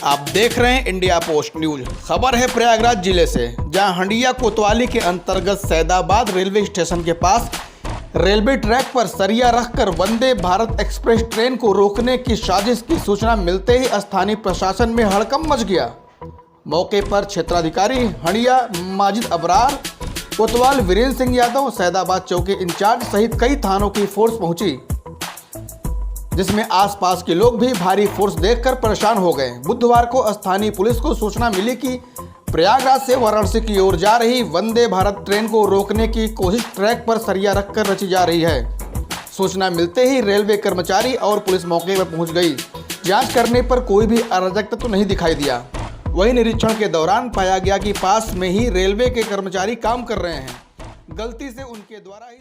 आप देख रहे हैं इंडिया पोस्ट न्यूज। खबर है प्रयागराज जिले से, जहां हंडिया कोतवाली के अंतर्गत सैदाबाद रेलवे स्टेशन के पास रेलवे ट्रैक पर सरिया रखकर वंदे भारत एक्सप्रेस ट्रेन को रोकने की साजिश की सूचना मिलते ही स्थानीय प्रशासन में हड़कंप मच गया। मौके पर क्षेत्राधिकारी हंडिया माजिद अबरार, कोतवाल वीरेंद्र सिंह यादव, सैदाबाद चौकी इंचार्ज सहित कई थानों की फोर्स पहुंची, जिसमें आसपास के लोग भी भारी फोर्स देखकर परेशान हो गए। बुधवार को स्थानीय पुलिस को सूचना मिली कि प्रयागराज से वाराणसी की ओर जा रही वंदे भारत ट्रेन को रोकने की कोशिश ट्रैक पर सरिया रखकर रची जा रही है। सूचना मिलते ही रेलवे कर्मचारी और पुलिस मौके पर पहुंच गई। जांच करने पर कोई भी अराजकता तो नहीं दिखाई दिया। वहीं निरीक्षण के दौरान पाया गया कि पास में ही रेलवे के कर्मचारी काम कर रहे हैं। गलती से उनके द्वारा ही